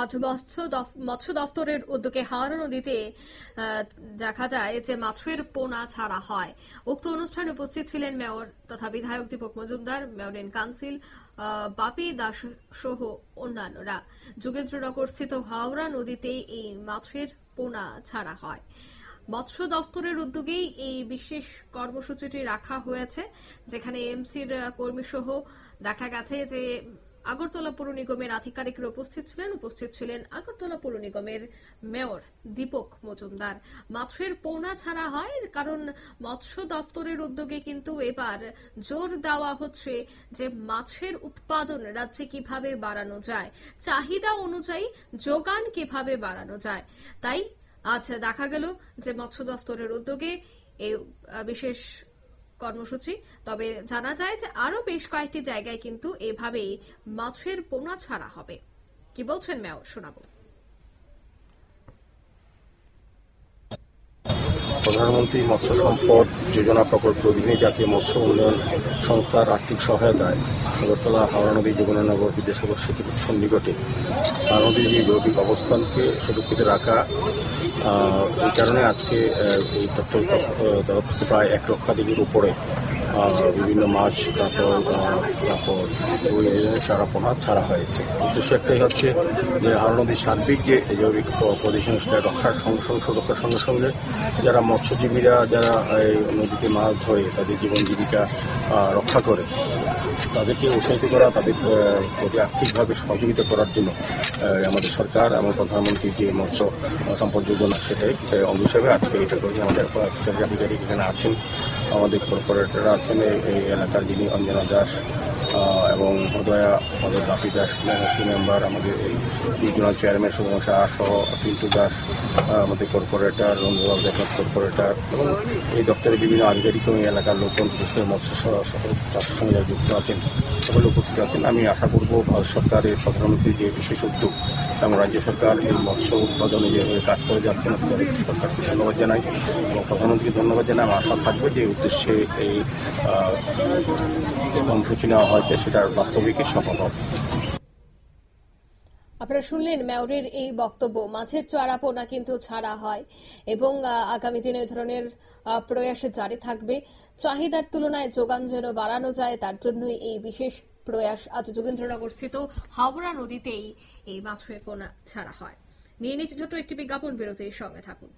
আজ মৎস্য দপ্তরের উদ্যোগে হাওড়া নদীতে দেখা যায় যে মাছের পোনা ছাড়া হয়। উক্ত অনুষ্ঠানে উপস্থিত ছিলেন মেয়র তথা বিধায়ক দীপক মজুমদার, মেয়র কাউন্সিল বাপি দাস সহ অন্যান্যরা। যোগেন্দ্রনগর স্থিত হাওড়া নদীতে এই মাছের পোনা ছাড়া হয়। মৎস্য দপ্তরের উদ্যোগেই এই বিশেষ কর্মসূচিটি রাখা হয়েছে, যেখানে এমসির কর্মী সহ দেখা গেছে যে আগরতলা পৌর নিগমের আধিকারিকরা উপস্থিত ছিলেন আগরতলা পৌর নিগমের মেয়র দীপক মজুমদার। মাছের পোনা ছাড়া হয় কারণ মৎস্য দপ্তরের উদ্যোগে কিন্তু এবার জোর দেওয়া হচ্ছে যে মাছের উৎপাদন রাজ্যে কিভাবে বাড়ানো যায়, চাহিদা অনুযায়ী যোগান কিভাবে বাড়ানো যায়। তাই আজ দেখা গেল যে মৎস্য দপ্তরের উদ্যোগে এই বিশেষ কর্মসূচি। তবে জানা যায় যে আরো বেশ কয়েকটি জায়গায় কিন্তু এভাবেই মাছের পোনা ছাড়া হবে। কি বলছেন মেয়র, শোনাবো। প্রধানমন্ত্রী মৎস্য সম্পদ যোজনা প্রকল্পের অধীনে জাতীয় মৎস্য উন্নয়ন সংস্থার আর্থিক সহায়তায় আগরতলা হাওড়া নদী যমুনানগর বিদ্যাসাগর সেতুর সন্নিকটে হাওড়া নদীর এই জৈবিক অবস্থানকে সুরক্ষিত রাখা, এই কারণে আজকে এই তথ্য প্রায় 1 লক্ষাধিকের উপরে বিভিন্ন মাছ, তারপর চারা পোনা ছাড়া হয়েছে। উদ্দেশ্য একটাই হচ্ছে যে হাওড়া নদীর সার্বিক যে জৈবিক পজিশন সেটা রক্ষার সুরক্ষার সঙ্গে সঙ্গে যারা মৎস্যজীবীরা যারা এই নদীতে মাছ ধরে তাদের জীবন জীবিকা রক্ষা করে তাদেরকে উৎসাহিত করা, তাদের প্রতি আর্থিকভাবে সহযোগিতা করার জন্য আমাদের সরকার এবং প্রধানমন্ত্রীর যে মৎস্য সম্পদ যোজনা সেটাই অঙ্গ হিসেবে আজকে এটা করি। আমাদের আধিকারিক এখানে আছেন, আমাদের কর্পোরেটররা আছেন এই এলাকার, যিনি অঞ্জনা দাস এবং উদয়া, আমাদের বাপি দাস মেম্বার, আমাদের এই রিজনাল চেয়ারম্যান সুমন শাহ সহ পিন্টু দাস, আমাদের কর্পোরেটর রঞ্জুবাবু দেখার কর্পোরেটর এবং এই দপ্তরের বিভিন্ন আধিকারিক এবং এলাকার লোকজন, বিশেষ করে মৎস্য চাষের সঙ্গে যারা যুক্ত আছেন সকলে উপস্থিত আছেন। আমি আশা করব ভারত সরকারের প্রধানমন্ত্রীর যে বিশেষ উদ্যোগ এবং রাজ্য সরকার এই মৎস্য উৎপাদনে যেভাবে কাজ করে যাচ্ছেন সরকারকে ধন্যবাদ জানাই এবং প্রধানমন্ত্রীকে ধন্যবাদ জানাই। আমার আশা থাকবে যে উদ্দেশ্যে এই কর্মসূচি নেওয়া হয়েছে সেটার বাস্তবিকই সফল হবে। আপনারা শুনলেন মেয়রের এই বক্তব্য। মাছের চারা পোনা কিন্তু ছাড়া হয় এবং আগামী দিনে এই ধরনের প্রয়াস জারি থাকবে। চাহিদার তুলনায় যোগান যেন বাড়ানো যায়, তার জন্যই এই বিশেষ প্রয়াস। আজ যোগেন্দ্রনগর স্থিত হাওড়া নদীতেই এই মাছের পোনা ছাড়া হয়। নিয়ে নিচ্ছে ছোট একটি বিজ্ঞাপন বিরতির সঙ্গে থাকুন।